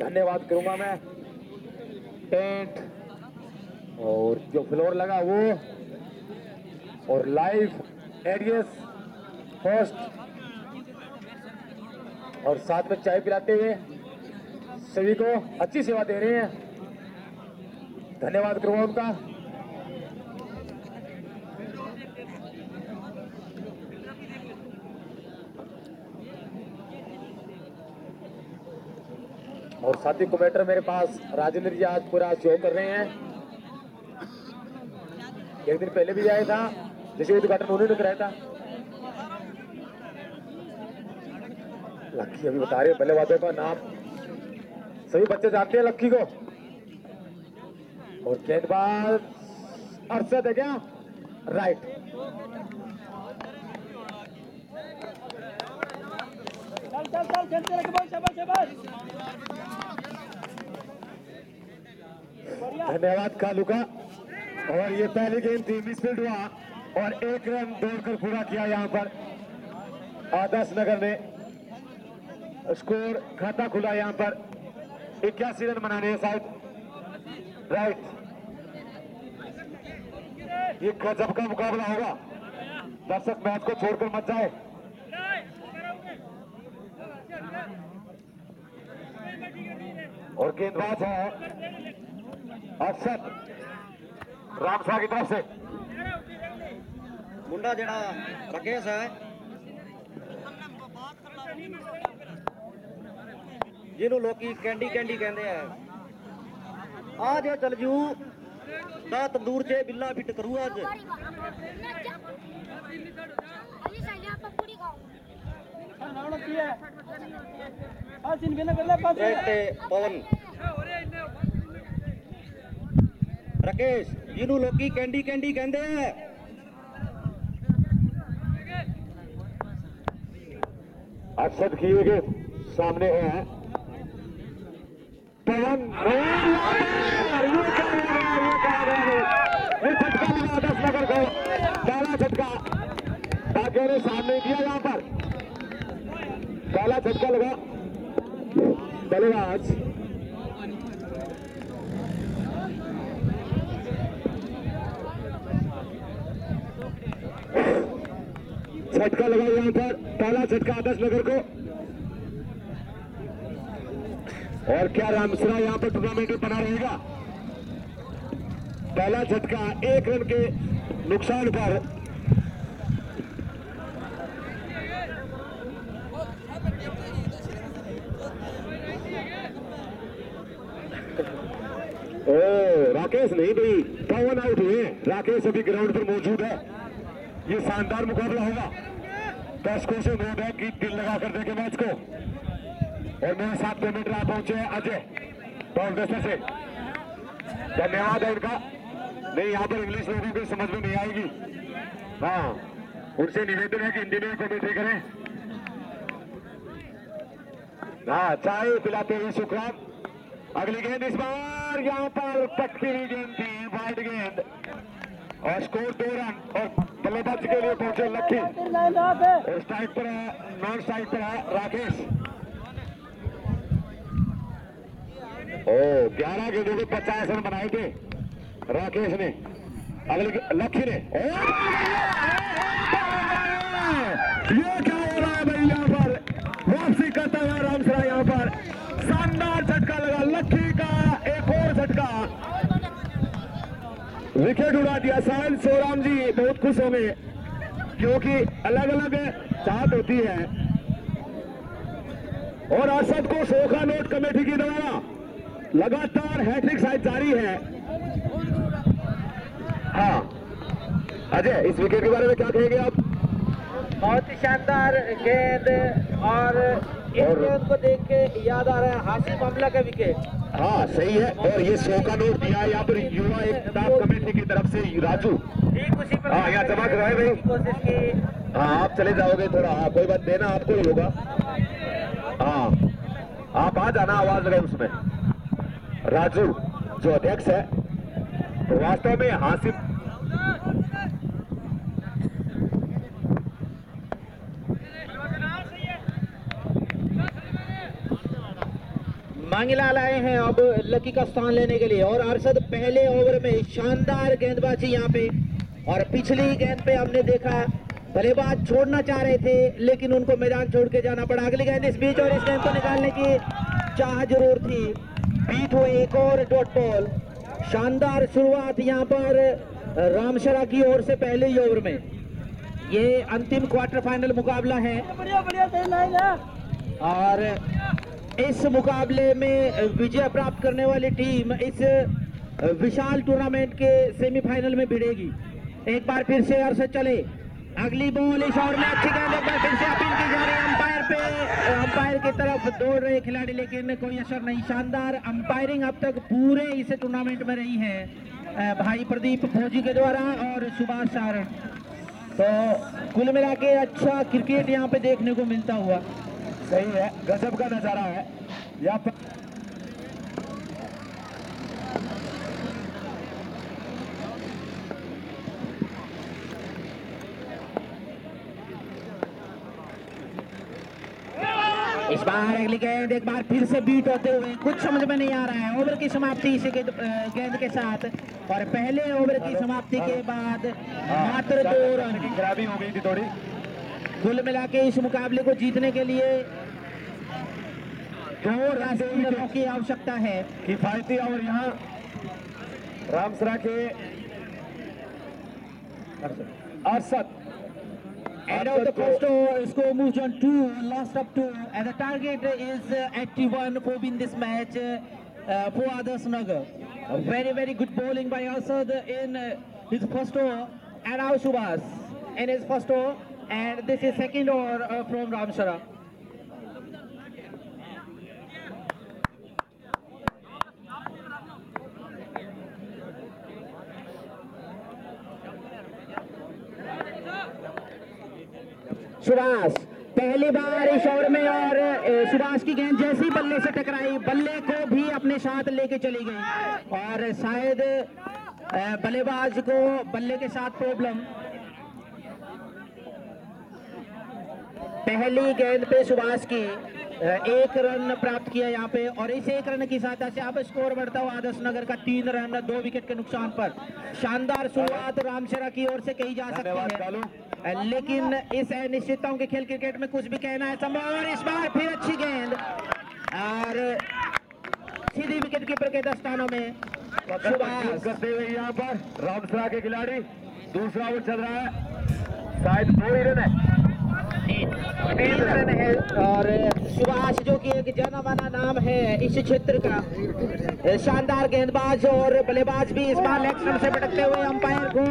धन्यवाद करूंगा मैं। टेंट और जो फ्लोर लगा वो और लाइव एरियस होस्ट और साथ में चाय पिलाते हुए सभी को अच्छी सेवा दे रहे हैं, धन्यवाद करूंगा उनका। और साथी कमेंटर मेरे पास राजेंद्र जी आज पूरा शो कर रहे हैं। एक दिन पहले भी आया था, जैसे उद्घाटन उन्होंने कराया था। लक्की अभी बता रहे बल्लेबाजों का नाम, सभी बच्चे जानते हैं लक्की को। और गेंदबाज अरशद है क्या? राइट। धन्यवाद कालू का। और ये पहली गेंद थी, मिसफील्ड हुआ और 1 रन दौड़कर पूरा किया यहाँ पर आदर्श नगर ने। स्कोर खाता खुला यहाँ पर, 81 रन बनाने हैं शायद। राइट, ये गजब का मुकाबला होगा, दर्शक मैच को छोड़कर मत जाए। और गेंदबाज है अरशद रामशाह की तरफ से। मुंडा जड़ा राकेश है जिन्हों लोग कैंडी कैंडी कहते हैं। आज ये चल जू ता तंदूर चे बिल्ला फिट करू आज। पवन राकेश जिन्हों लोग कैंडी कैंडी कहते हैं। अरशद किए गए सामने है पवन। ये झटका लगा आदर्श नगर को, पहला झटका भाग्य ने सामने दिया। यहाँ पर पहला झटका लगा बल्लेबाज झटका लगा यहाँ पर, पहला झटका आदर्श नगर को। और क्या रामसरा यहाँ पर टूर्नामेंट में बना रहेगा? पहला झटका 1 रन के नुकसान पर। ओ राकेश नहीं भाई, पवन आउट हुए। राकेश अभी ग्राउंड पर मौजूद है। ये शानदार मुकाबला होगा, दर्शकों से उम्मीद है कि दिल लगा कर देंगे मैच को। और मेरे साथ पेमेंट आ पहुंचे हैं अजय बाउंडेसर से, धन्यवाद है उनका। नहीं, यहाँ पर इंग्लिश लोगों को समझ में नहीं आएगी। हाँ, उनसे निवेदन है कि हिंदी में कमेंट्री करें। हाँ, चाय पिलाते हुए शुक्रान। अगली गेंद इस बार यहाँ पर टटकी हुई गेंद थी, वाइड गेंद और स्कोर 2 रन। और बल्लेबाज के लिए पहुंचे लक्की। और स्ट्राइक पर है, नॉन स्ट्राइक पर है राकेश। 11 गेंदों में 50 रन बनाए थे राकेश ने। अगले लक्की ने ये क्या हो रहा है भाई? यहाँ पर वापसी करता हुआ रामसरा, यहाँ पर शानदार झटका लगा लक्की का। एक और झटका, विकेट उड़ा दिया। साहिल सोराम जी बहुत खुश होंगे क्योंकि अलग अलग चाहत होती है। और अरशद को 100 का नोट कमेटी की द्वारा लगातार हैट्रिक शायद जारी है। हाँ अजय, इस विकेट के बारे में क्या कहेंगे आप? बहुत ही शानदार गेंद और इस गेंद को देख के याद आ रहा है हासिम मामला का विकेट। हाँ सही है। और ये 100 का नोट दिया है यहाँ पर युवा एकता कमेटी की तरफ से राजू। ठीक उसी पर हाँ, यहाँ जमा करवाए भाई। कोशिश की। हाँ, आप चले जाओगे थोड़ा। हाँ, कोई बात, देना आपको ही होगा। हाँ, आप आ जाना, आवाज लगे उसमें। राजू जो अध्यक्ष है, तो वास्तव में हासिम मांगीलाल आए हैं अब लकी का स्थान लेने के लिए। और अरशद पहले ओवर में शानदार गेंदबाजी यहाँ पे, और पिछली गेंद पे हमने देखा बल्लेबाज छोड़ना चाह रहे थे लेकिन उनको मैदान छोड़ के जाना पड़ा। अगली गेंद इस बीच, और इस गेंद को निकालने की चाह जरूर थी। बीट हुए एक और डॉट बॉल। शानदार शुरुआत यहाँ पर रामशरा की ओर से पहले ही ओवर में। ये अंतिम क्वार्टर फाइनल मुकाबला है और इस मुकाबले में विजय प्राप्त करने वाली टीम इस विशाल टूर्नामेंट के सेमीफाइनल में भिड़ेगी। एक बार फिर से अरशद चले, अगली बॉल इस ओवर में अच्छी गेंद, एक बार फिर से अपील की जा रही है अंपायर पे। अंपायर की तरफ दौड़ रहे खिलाड़ी लेकिन कोई असर नहीं। शानदार अंपायरिंग अब तक पूरे इस टूर्नामेंट में रही है भाई प्रदीप फौजी के द्वारा और सुभाष सारण। तो कुल मिला के अच्छा क्रिकेट यहाँ पे देखने को मिलता हुआ। सही है, गजब का नजारा है यहाँ पर। इस बार अगली गेंद एक बार फिर से बीट होते हुए कुछ समझ में नहीं आ रहा है। ओवर की समाप्ति इसी गेंद के साथ, और पहले ओवर की समाप्ति के बाद मात्र 2 रन की खराबी हो गई थी थोड़ी। कुल मिला के इस मुकाबले को जीतने के लिए 2 रनों की आवश्यकता है। किफायती और यहाँ रामसरा के Arshad End of the first over, score moves on 2, lost up 2, and the target is 81 for win this match for Adarsh Nagar. A very good bowling by Arsad in his first over, and now Subhas in his first over, and this is second over from Ramshara. Subhash पहली बार इस over में, और सुभाष की गेंद जैसे ही बल्ले से टकराई बल्ले को भी अपने साथ लेके चली गई, और शायद बल्लेबाज को बल्ले के साथ प्रॉब्लम। पहली गेंद पे सुभाष की 1 रन प्राप्त किया यहाँ पे, और इस 1 रन की सहायता से अब स्कोर बढ़ता हुआ आदर्श नगर का 3 रन 2 विकेट के नुकसान पर। शानदार शुरुआत रामशरा की ओर से कही जा सकती है, लेकिन इस अनिश्चितताओं के खेल क्रिकेट में कुछ भी कहना है संभव। और इस बार फिर अच्छी गेंद और सीधी विकेट कीपर के दस्तानों में सुभाष करते हुए यहाँ पर रामसरा के खिलाड़ी। दूसरा ओवर चल रहा है, शायद 2 ही रन है, 3 रन है। और सुभाष जो कि एक जाना माना नाम है इस क्षेत्र का, शानदार गेंदबाज और बल्लेबाज भी। इस बार लेग स्टंप से भटकते हुए अंपायर को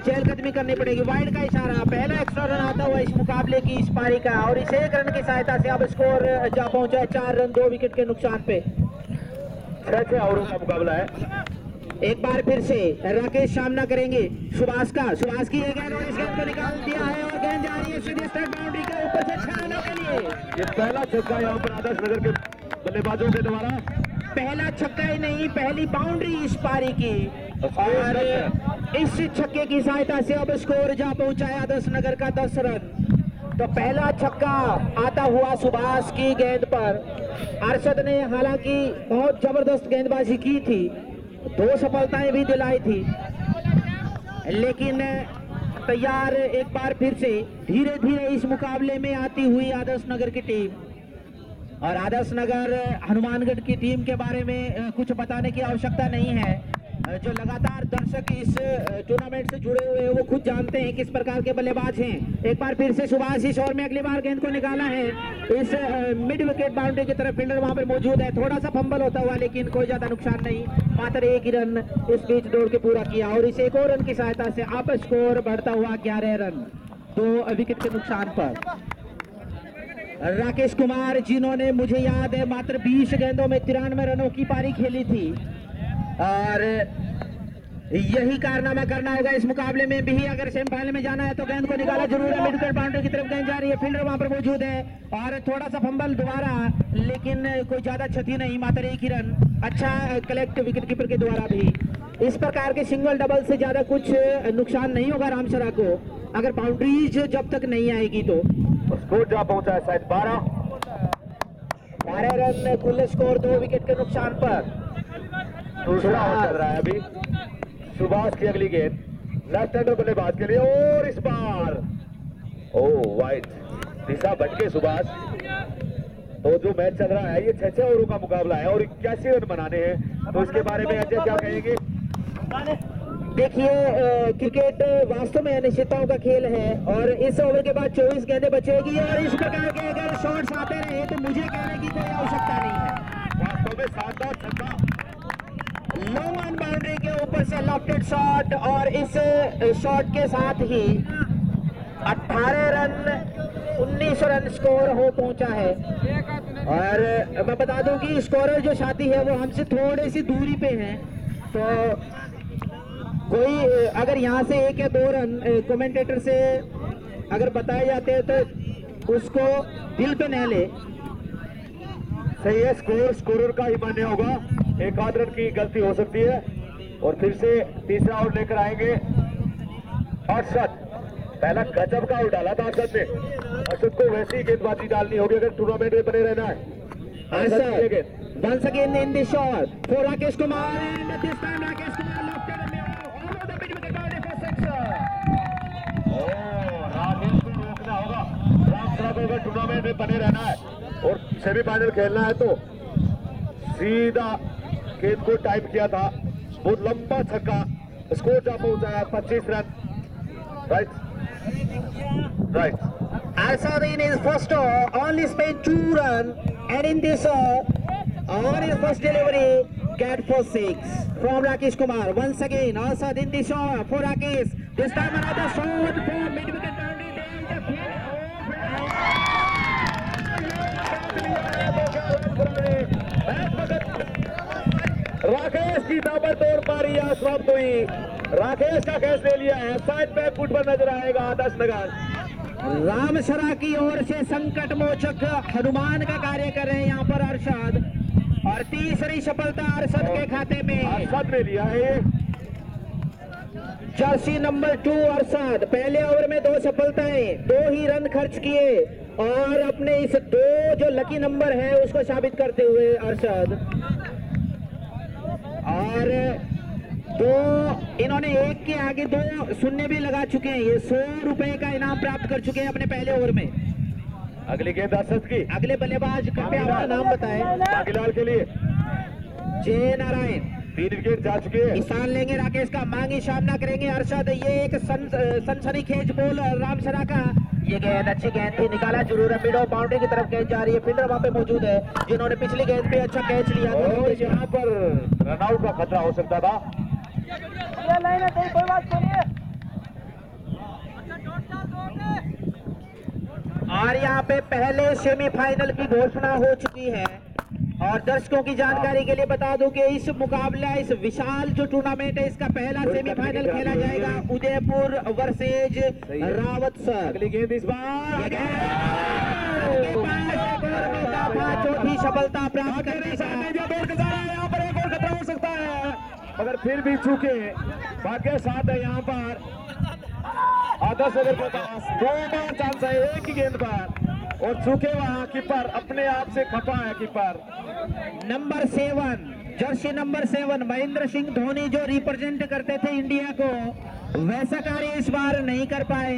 चहलकदमी करनी पड़ेगी। वाइड का इशारा, पहला एक्स्ट्रा रन आता हुआ इस मुकाबले की इस पारी का, और इस 1 रन की सहायता से अब स्कोर जा पहुंचा है 4 रन 2 विकेट के नुकसान पे। 6 ओवरों का मुकाबला है। एक बार फिर से राकेश सामना करेंगे सुभाष का। सुभाष की एक गेंद और इस गेंद को निकाल दिया है, और गेंद जा रही है सीधे स्ट्राइक बाउंड्री के ऊपर से 6 रनों के लिए। ये पहला छक्का यहाँ पर आदर्श नगर के बल्लेबाजों के द्वारा। पहला छक्का ही नहीं, पहली बाउंड्री इस पारी की, और इस छक्के की सहायता से अब स्कोर जा पहुंचा है आदर्श नगर का 10 रन। तो पहला छक्का आता हुआ सुभाष की गेंद पर। अरशद ने हालांकि बहुत जबरदस्त गेंदबाजी की थी, 2 सफलताएं भी दिलाई थी, लेकिन तैयार एक बार फिर से धीरे धीरे इस मुकाबले में आती हुई आदर्श नगर की टीम। और आदर्श नगर हनुमानगढ़ की टीम के बारे में कुछ बताने की आवश्यकता नहीं है। जो लगातार दर्शक इस टूर्नामेंट से जुड़े हुए हैं वो खुद जानते हैं किस प्रकार के बल्लेबाज हैं। एक बार फिर से सुभाष इस ओवर में अगली बार गेंद को निकाला है इस मिड विकेट बाउंड्री की तरफ। फील्डर वहां पर मौजूद है, थोड़ा सा फंबल होता हुआ लेकिन कोई ज्यादा नुकसान नहीं, मात्र 1 ही रन इस बीच दौड़ के पूरा किया, और इस 1 और रन की सहायता से अब स्कोर बढ़ता हुआ 11 रन 2 विकेट के नुकसान पर। राकेश कुमार जिन्होंने मुझे याद है मात्र 20 गेंदों में 93 रनों की पारी खेली थी, और यही कारनामा करना होगा इस मुकाबले में भी। अगर सेमीफाइनल में जाना है तो गेंद को निकाला जरूर है। मिड विकेट बाउंड्री की तरफ गेंद जा रही है, फील्डर वहां पर मौजूद है, और थोड़ा सा फंबल दोबारा, लेकिन कोई ज्यादा क्षति नहीं, मात्र 1 ही रन। अच्छा कलेक्ट विकेट कीपर के द्वारा भी। इस प्रकार के सिंगल डबल से ज्यादा कुछ नुकसान नहीं होगा रामशरा को, अगर बाउंड्रीज जब तक नहीं आएगी तो। स्कोर जा पहुंचा है शायद 12, 18 रन कुल स्कोर 2 विकेट के नुकसान पर। दूसरा आउट चल रहा है अभी। सुभाष की अगली गेंद लेफ्ट हैंडर बल्लेबाज के लिए और इस बार वाइड दिशा भटके सुभाष। तो जो मैच चल रहा है ये 6 ओवरों का मुकाबला है और 81 रन बनाने हैं, तो इसके बारे में अजय क्या कहेंगे? देखिए क्रिकेट वास्तव में अनिश्चितताओं का खेल है और इस ओवर के बाद 24 गेंदें बचेगी और इस प्रकार के अगर शॉट्स आते रहे तो मुझे कहने की कोई आवश्यकता नहीं है। वास्तव में शानदार छक्का, लॉन्ग ऑन बाउंड्री के ऊपर से लॉफ्टेड शॉट और इस शॉट के साथ ही 18 रन 19 रन स्कोर हो पहुंचा है। और मैं बता दूं कि स्कोरर जो साथी है वो हमसे थोड़ी सी दूरी पे हैं, तो कोई अगर यहाँ से 1 या 2 रन कमेंटेटर से अगर बताए जाते हैं तो उसको दिल पे न ले। सही है, स्कोरर का ही मान्य होगा। 1 आध रन की गलती हो सकती है। और फिर से तीसरा आउट लेकर आएंगे अर्शद। पहला गजब का आउट डाला था अर्शद ने। अर्शद को वैसी ही गेंदबाजी डालनी होगी अगर टूर्नामेंट में बने रहना है। Once again in the shot for Rakesh Kumar, and this time Rakesh Kumar lofted and over the mid wicket by the sixer. Rakesh को रोकना होगा। रामसरा को अगर टूर्नामेंट में बने रहना है और सेमीफाइनल खेलना है तो सीधा गेंद को टाइप किया था। बहुत लंबा छक्का, स्कोर जा पहुंचा 25 run. Right. Arshad in his first over only spent 2 runs, and in this on his first delivery got for 6 from Rakesh Kumar. Once again Arshad in this over for Rakesh. This time another shot for mid wicket boundary. Rakesh की ताबड़तोड़ पारी समाप्त हुई। राकेश का catch ले लिया है, side back foot पर नजर आएगा आदर्श नगर। रामसरा की ओर से संकट मोचक हनुमान का कार्य कर रहे हैं यहाँ पर अरशद, और तीसरी सफलता अरशद के खाते में। अरशद ने लिया है ये। जर्सी नंबर 2 अरशद पहले ओवर में 2 सफलताएं, 2 ही रन खर्च किए और अपने इस 2 जो लकी नंबर है उसको साबित करते हुए अरशद। और 2 इन्होंने 1 के आगे 2 शून्य भी लगा चुके हैं। ये 100 रुपए का इनाम प्राप्त कर चुके हैं अपने पहले ओवर में। अगली गेंद अर्शद की। अगले बल्लेबाज कृपया अपना नाम बताएं। बागीलाल के लिए जय नारायण। 3 विकेट जा चुके हैं। स्थान लेंगे राकेश का, मांगी सामना करेंगे अरशद। ये एक सनसनीखेज बॉल रामसरा का, ये गेंद अच्छी गेंद थी, निकाला जरूर। मिड ऑफ बाउंड्री की तरफ गेंद जा रही है। फील्डर वहां पे मौजूद है जिन्होंने पिछली गेंद पे अच्छा कैच लिया था। और यहाँ पर रनआउट का खतरा हो सकता था। और यहाँ पे पहले सेमीफाइनल की घोषणा हो चुकी है। और दर्शकों की जानकारी के लिए बता दूं कि इस मुकाबला, इस विशाल जो टूर्नामेंट है, इसका पहला सेमीफाइनल खेला जाएगा उदयपुर वर्सेज रावतसर। अगली गेंद इस बार चौथी सफलता प्राप्त करने का यहाँ पर एक और खतरा हो सकता है, मगर फिर भी चूके भाग्य साथ है। यहाँ पर आदर्श नगर के पास 2 बार चांस है एक ही गेंद पर, और चूके वहाँ कीपर अपने आप से खपा है। Keeper number 7 Jersey number 7 Mahendra Singh Dhoni जो रिप्रेजेंट करते थे इंडिया को, वैसा कार्य इस बार नहीं कर पाए।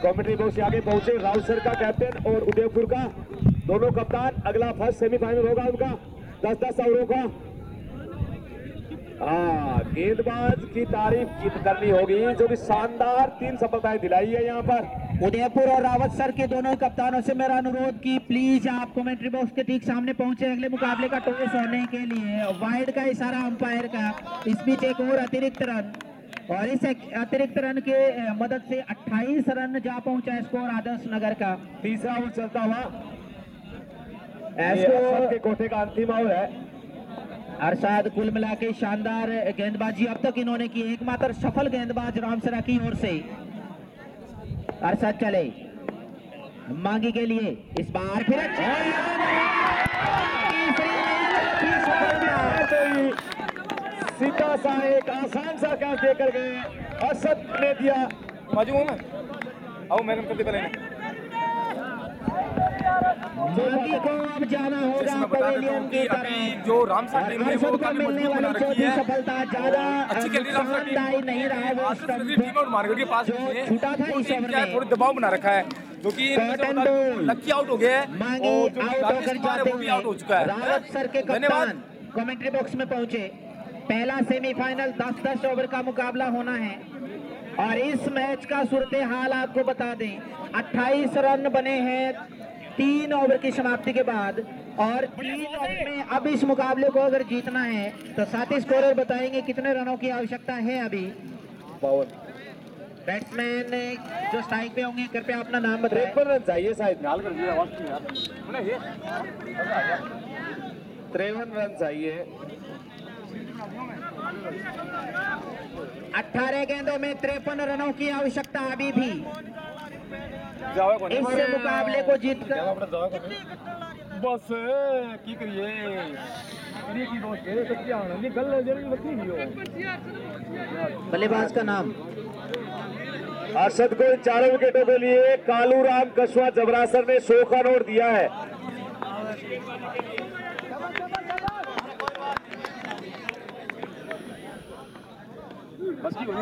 कमेंट्री बॉक्स से आगे पहुंचे राउसर का कैप्टन और उदयपुर का दोनों कप्तान। अगला फर्स्ट सेमीफाइनल होगा उनका 10-10 ओवरों का। गेंदबाज की तारीफ करनी होगी जो कि शानदार 3 सफलताएं दिलाई है यहाँ पर। उदयपुर और रावतसर के दोनों कप्तानों से मेरा अनुरोध कि प्लीज आप कमेंट्री बॉक्स के ठीक सामने पहुंचे अगले मुकाबले का टॉस होने के लिए। वाइड का इशारा अंपायर का, इस बीच एक और अतिरिक्त रन, और इस अतिरिक्त रन के मदद से 28 रन जा पहुंचा स्कोर आदर्श नगर का। तीसरा ओवर चलता हुआ स्कोर के कोठे का अंतिम ओवर है। अरशद कुल मिला के शानदार गेंदबाजी अब तक इन्होंने की, एकमात्र सफल गेंदबाज रामसरा की ओर से। अरशद चले मांगी के लिए, इस बार फिर सीधा सा एक आसान सा कैच देकर गए अरशद ने दिया। बाजू हूँ मैं, आओ मैडम करते पहले मांगी को अब जाना होगा पवेलियन की तरफ। जो रामसर टीम है वो अर्शद को काफी मिलने मजबूत बना वाली रखी चौथी है। सफलता ज्यादा अच्छी खेल रही है रामसर नुकसानदायी नहीं रहा है। वो टीम स्टंप और मार्केट के पास जो छूटा था इस ओवर में थोड़ी दबाव बना रखा है, क्योंकि कॉटन बॉल लक्की आउट हो गया है। मांगी और जो आउट राकेश होकर कुमार है जाते वो भी आउट हो चुका हुए है। रावत सर के धन्यवाद। कप्तान कमेंट्री बॉक्स में पहुंचे। पहला सेमीफाइनल 10-10 ओवर का मुकाबला होना है और इस मैच का सूरत हाल आपको बता दें, 28 रन बने हैं 3 ओवर की समाप्ति के बाद और 3 ओवर में अब इस मुकाबले को अगर जीतना है तो साथी स्कोरर बताएंगे कितने रनों की आवश्यकता है। अभी बैट्समैन जो स्ट्राइक पे होंगे कृपया अपना नाम बताएं। 53 रन चाहिए शायद, 53 रन चाहिए। 18 गेंदों में 53 रनों की आवश्यकता अभी भी इस मुकाबले को जीतकर। बस की करिए बल्लेबाज का नाम अर्शद को इन 4 विकेटों के लिए कालू राम कछुआ जबरासर ने 100 का नोट दिया है।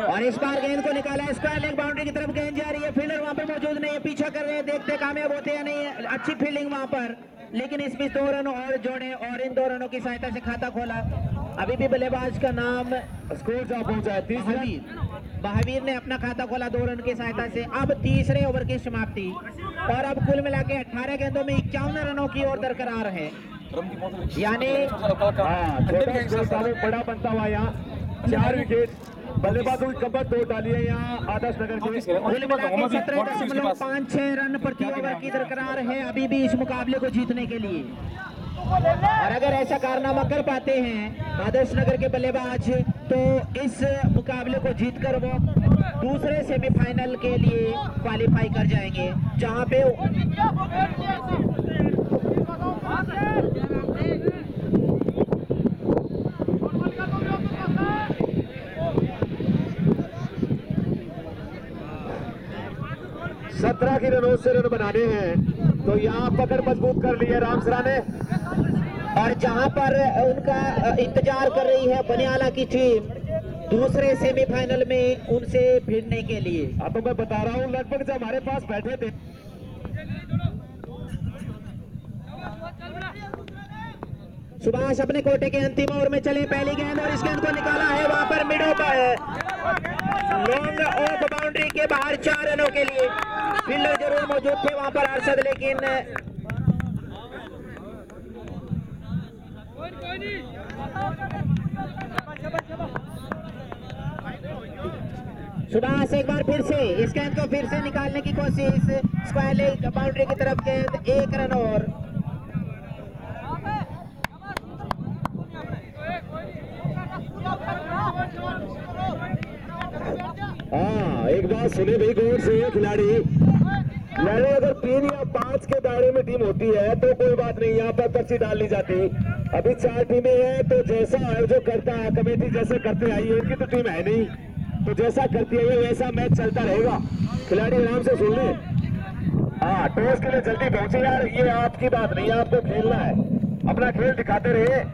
और इस बार गेंद को निकाला, स्क्वायर लेग बाउंड्री की तरफ गेंद जा रही है। फील्डर वहां पर मौजूद नहीं है, पीछा कर रहे हैं, देखते कामयाब होते या नहीं। अच्छी फील्डिंग वहां पर, लेकिन इसमें 2 रन और जोड़े और इन 2 रनों की सहायता से खाता खोला। अभी भी बल्लेबाज का नाम स्कोर जहां पहुंचा है 30 रन। महावीर ने अपना खाता खोला 2 रन की सहायता से। अब तीसरे ओवर की समाप्ति और अब कुल मिला के 18 गेंदों में 51 रनों की ओर दरकरार है, यानी बड़ा बनता हुआ यहाँ 4 विकेट। बल्लेबाजों की कमर तोड़ डाली है यहाँ आदर्श नगर के। 17.56 रन प्रति ओवर की दरकरार है अभी भी इस मुकाबले को जीतने के लिए। और अगर ऐसा कारनामा कर पाते हैं आदर्श नगर के बल्लेबाज तो इस मुकाबले को जीतकर वो दूसरे सेमीफाइनल के लिए क्वालिफाई कर जाएंगे, जहां पे की रनों से रन बनाने हैं। तो यहाँ पकड़ मजबूत कर ली है रामसरा ने और जहां पर उनका इंतजार कर रही है बनियाला की टीम दूसरे सेमीफाइनल में उनसे भिड़ने के लिए। अब तो मैं बता रहा हूँ लगभग जब हमारे पास बैठे थे सुभाष अपने कोटे के अंतिम ओवर में चले। पहली गेंद और इस गेंद को निकाला है वहां पर मिड पर लॉन्ग ऑफ बाउंड्री के बाहर 4 रनों के लिए। फील्डर जरूर मौजूद थे वहां पर अरशद, लेकिन सुभाष एक बार फिर से इस गेंद को फिर से निकालने की कोशिश, स्क्वायर लेग बाउंड्री की तरफ गेंद, 1 रन और। हाँ एक बात सुने भाई गौर से, खिलाड़ी अगर 3 या 5 के दायरे में टीम होती है तो कोई बात नहीं, यहाँ पर पर्ची डाल ली जाती। अभी 4 टीमें हैं तो जैसा आयोजक करता है कमेटी जैसे करते आई है, इनकी तो टीम है नहीं, तो जैसा करती है वैसा मैच चलता रहेगा। खिलाड़ी आराम से सुन ले। हाँ टॉस के लिए जल्दी पहुंचे यार, ये आपकी बात नहीं, आपको खेलना है, अपना खेल दिखाते रहे,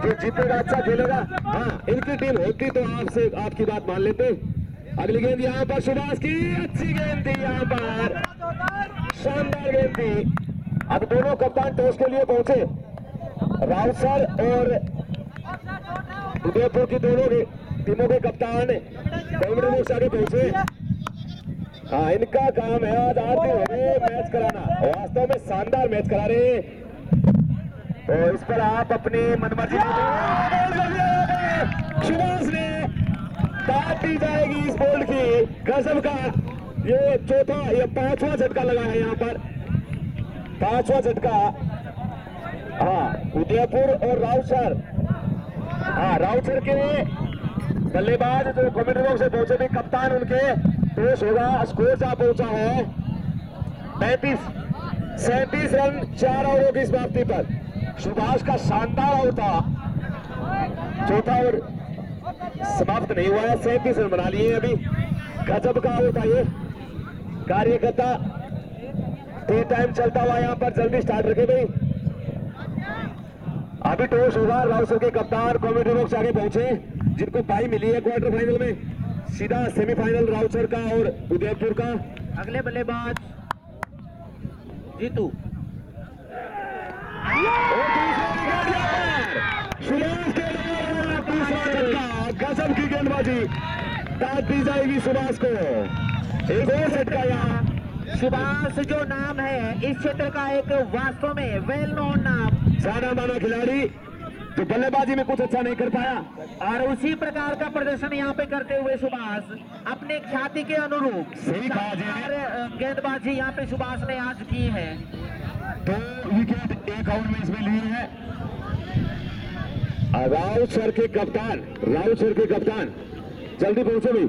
जो जीतेगा अच्छा खेलेगा। हाँ इनकी टीम होती तो आपसे आपकी बात मान लेते। अगली गेंद यहाँ पर सुभाष की, अच्छी गेंद थी, यहाँ पर शानदार गेंद थी। अब दोनों कप्तान टॉस के लिए पहुंचे, राउत सर और उदयपुर की दोनों टीमों के कप्तान आगे पहुंचे। हाँ इनका काम है आज आते हुए मैच कराना, वास्तव में शानदार मैच करा रहे हैं। तो इस पर आप अपनी मनमर्जी सुभाष ने बात दी जाएगी इस बॉल की। गजब का ये चौथा या 5वां झटका लगा है यहाँ पर, 5वां झटका। हाँ उदयपुर और राउसर, हाँ राउसर के बल्लेबाज जो कमेटी बॉक्स से पहुंचे भी कप्तान उनके टॉस होगा। स्कोर जहां पहुंचा है 37 रन 4 ओवरों की समाप्ति पर। सुभाष का शानदार आउट था, चौथा ओवर समाप्त नहीं हुआ है, 37 रन बना लिए अभी। गजब का आउट था ये, कार्यकर्ता टी टाइम चलता हुआ यहाँ पर, जल्दी स्टार्ट रखे भाई। अभी टॉस होगा। राउसर के कप्तान कॉमेडी बॉक्स आगे पहुंचे, जिनको बाई मिली है क्वार्टर फाइनल में। सीधा सेमीफाइनल राउसर का और उदयपुर का। अगले बल्लेबाज जीतू। सुभाष के दूसरा झटका, गजब की गेंदबाजी, दाद दी जाएगी सुभाष को। एक और झटका यहाँ। सुभाष जो नाम है इस क्षेत्र का एक वास्तव में वेल नोन नाम, जाना माना खिलाड़ी, तो बल्लेबाजी में कुछ अच्छा नहीं कर पाया, और उसी प्रकार का प्रदर्शन यहाँ पे करते हुए सुभाष अपने ख्याति के अनुरूप सही कहा जी ने। शानदार गेंदबाजी यहाँ पे सुभाष ने आज की है। 2 विकेट एक आउट में इसमें लिए हैं। राउत सर के कप्तान जल्दी पहुंचे भाई।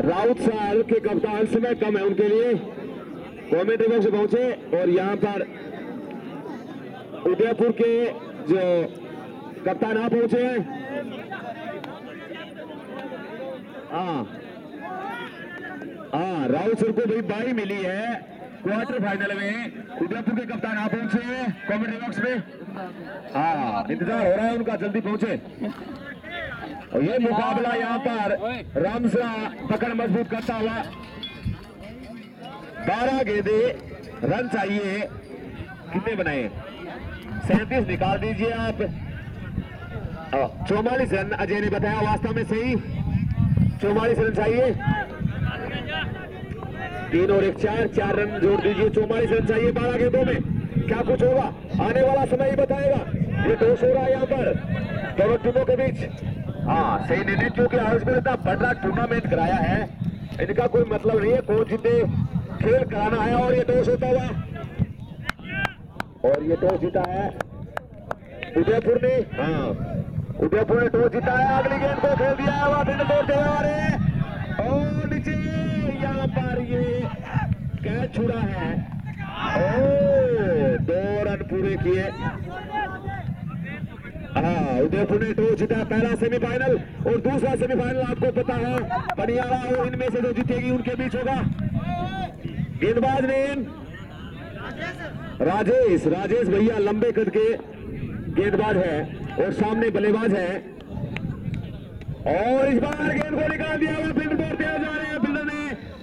राउत सर के कप्तान, समय कम है उनके लिए, कॉमेंट्री बॉक्स से पहुंचे। और यहाँ पर उदयपुर के जो कप्तान आप पहुंचे हैं। राउत सर को भाई बाई मिली है क्वार्टर फाइनल में। उदयपुर के कप्तान आप पहुंचे हैं कॉमेंट्री बॉक्स में। इंतजार हो रहा है उनका, जल्दी पहुंचे। और ये मुकाबला यहाँ पर रामसरा पकड़ मजबूत करता हुआ। 12 गेंदे, रन चाहिए, कितने बनाए? 37 निकाल दीजिए आप। 44 रन अजय ने बताया, वास्तव में सही 44 रन चाहिए। 3 और 1 4 रन जोड़ दीजिए, 44 रन चाहिए 12 गेंदों में। क्या कुछ होगा आने वाला समय ही बताएगा। ये टॉस हो रहा है यहाँ पर दोनों टीमों के बीच। सही निर्णय, क्योंकि आयुष्मान इतना बड़ा टूर्नामेंट कराया है, इनका कोई मतलब नहीं है कौन जीते, खेल कराना है। और ये टॉस होता हुआ, और ये टॉस जीता है उदयपुर ने। उदयपुर ने टॉस जीता है, अगली गेंद को खेल दिया है, वह फिर तोड़ते हुए और नीचे यहाँ पर ये कैच छुड़ा है। 2 रन पूरे किए। उदयपुर ने टॉस जीता, पहला सेमीफाइनल और दूसरा सेमीफाइनल आपको पता है पनियारा और इनमें से जो जीतेगी उनके बीच होगा। गेंदबाज ने राजेश भैया लंबे कद के गेंदबाज है और सामने बल्लेबाज है। और इस बार गेंद को निकाल दिया हुआ, फील्ड तोड़ते जा रहे हैं। फील्डर ने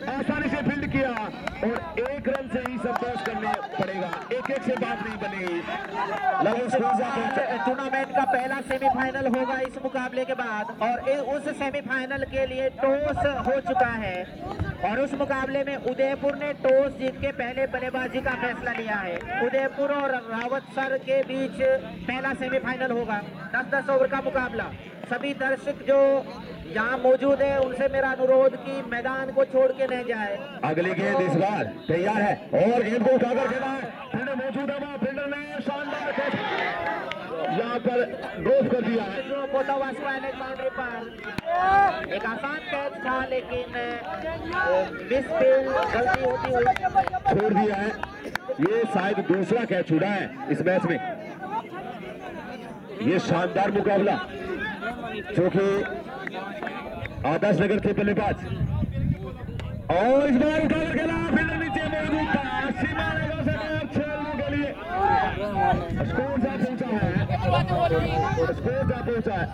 आसानी से फील्ड किया और 1 रन से ही संतोष करने पड़ेगा, 1-1 से बात नहीं बनेगी। टूर्नामेंट का पहला सेमीफाइनल होगा इस मुकाबले के बाद, और उस सेमीफाइनल के लिए टॉस हो चुका है। और उस मुकाबले में उदयपुर ने टॉस जीत के पहले बल्लेबाजी का फैसला लिया है। उदयपुर और रावत सर के बीच पहला सेमीफाइनल होगा, 10-10 ओवर का मुकाबला। सभी दर्शक जो यहाँ मौजूद है उनसे मेरा अनुरोध कि मैदान को छोड़ के न जाए। अगली गेंद इस बार तैयार है और गेंद को उठाकर खेला है, फील्डर मौजूद है, वहां फील्डर ने शानदार कैच यहाँ पर ड्रॉप कर दिया है। जो बाउंड्री पर एक आसान कैच था, लेकिन मिस फील्ड गलती होती हुई छोड़ दिया है। ये शायद दूसरा कैच छूटा है इस मैच में। ये शानदार मुकाबला जो कि आदर्श नगर के बल्लेबाज, और इस बार उठाकर खेला, फील्डर नीचे मौजूद था, सीमा रेखा से बाहर खेलने के लिए स्कोर जा पहुंचा है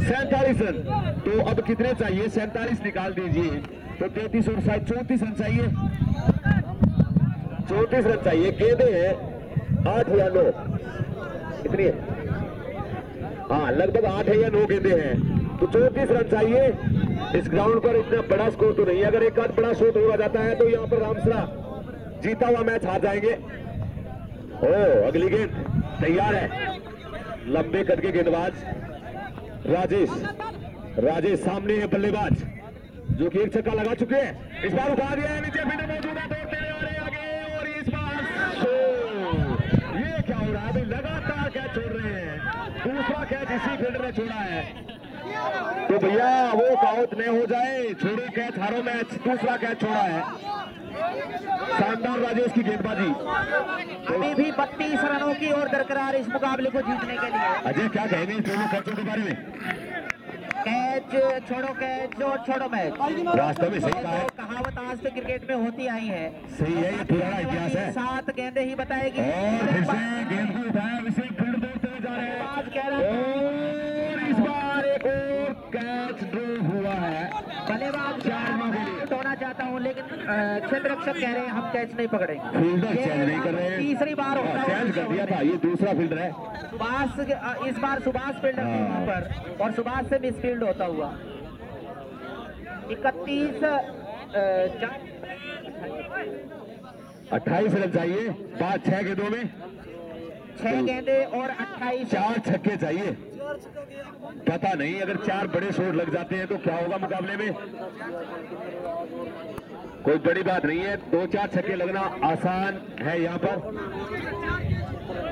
47 रन। तो अब कितने चाहिए? 47 निकाल दीजिए तो 33 और शायद 34 रन चाहिए। 34 रन चाहिए। गेंदे हैं 8 या 9, इतनी है। लगभग 8 है या 9 गेंदे हैं, तो 34 रन चाहिए। इस ग्राउंड पर इतना बड़ा स्कोर तो नहीं है, अगर एक आध बड़ा शॉट हो जाता है तो यहाँ पर रामसरा जीता हुआ मैच हार जाएंगे। अगली गेंद तैयार है, लंबे कद के गेंदबाज राजेश सामने है बल्लेबाज जो कि 1 छक्का लगा चुके हैं। इस बार उठा दिया है, नीचे फील्डर मौजूद है, दौड़ते हुए आगे, और इस बार ये क्या हो रहा है भाई? लगातार कैच छोड़ रहे हैं, दूसरा कैच इसी फील्डर ने छोड़ा है। तो भैया वो काउंट नहीं हो जाए, छोड़ो कैच, हारो मैच, दूसरा कैच छोड़ा है। शानदार राजेश की गेंदबाजी। अभी भी 32 रनों की ओर दरकरार इस मुकाबले को जीतने के लिए। अजय क्या कहेंगे इन दोनों कैचों के बारे में? कैच छोड़ो मैच वास्तव में सही कहा है, कहावत आज से क्रिकेट में होती आई है। सही है, ये पुराना इतिहास है। 7 गेंदें ही बताएगी। और फिर से गेंद को उठाया, विषय फील्ड दौड़ते हुए जा रहे हैं आज कह रहा है और इस बार एक और कैच ड्रॉ हुआ है। बल्लेबाज आउट होना चाहता हूं, लेकिन क्षेत्र रक्षक कह रहे हैं हम कैच नहीं पकड़ेंगे। फील्डर ये चेंज नहीं कर रहे हैं, तीसरी बार होता है। चेंज कर दिया था, ये दूसरा फील्डर है। सुभाष इस बार सुभाष फील्डर थे वहां पर और सुभाष से मिसफील्ड होता हुआ 28 रन चाहिए 5-6 गेंदों में, 6 गेंदे और 28। 4 छक्के चाहिए। पता नहीं अगर 4 बड़े शॉट लग जाते हैं तो क्या होगा मुकाबले में, कोई बड़ी बात नहीं है। 2-4 छक्के लगना आसान है यहाँ पर।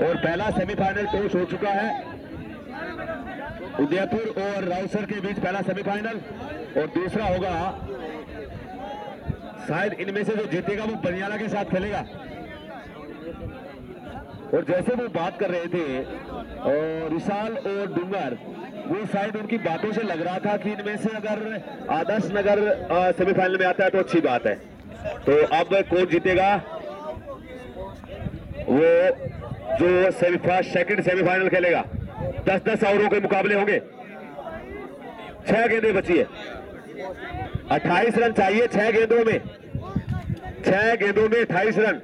और पहला सेमीफाइनल टॉस हो चुका है, उदयपुर और राउसर के बीच पहला सेमीफाइनल, और दूसरा होगा शायद इनमें से जो जीतेगा वो बनियाला के साथ खेलेगा। और जैसे वो बात कर रहे थे और विशाल और डूंगर, वो शायद उनकी बातों से लग रहा था कि इनमें से अगर आदर्श नगर सेमीफाइनल में आता है तो अच्छी बात है। तो अब कौन जीतेगा, वो जो सेकंड सेमीफाइनल खेलेगा 10-10 ओवरों के मुकाबले होंगे। 6 गेंदें बची है, 28 रन चाहिए 6 गेंदों में। 6 गेंदों में 28 रन,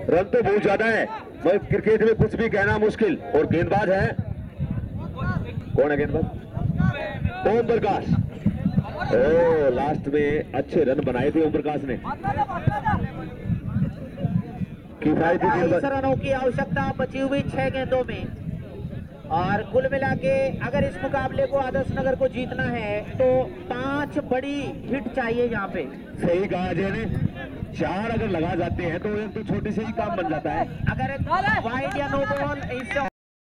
रन तो बहुत ज्यादा है, मगर क्रिकेट में कुछ भी कहना मुश्किल। और गेंदबाज है, कौन है गेंदबाज? ओम प्रकाश। ओ लास्ट में अच्छे रन बनाए थे ओम प्रकाश ने, किफायती गेंदबाज। 28 रनों की आवश्यकता बची हुई 6 गेंदों में। और कुल मिला के अगर इस मुकाबले को आदर्श नगर को जीतना है तो 5 बड़ी हिट चाहिए यहाँ पे। सही कहा अजय ने, 4 अगर लगा जाते हैं तो एक तो छोटे से ही काम बन जाता है। अगर वाइड या नो बॉल इस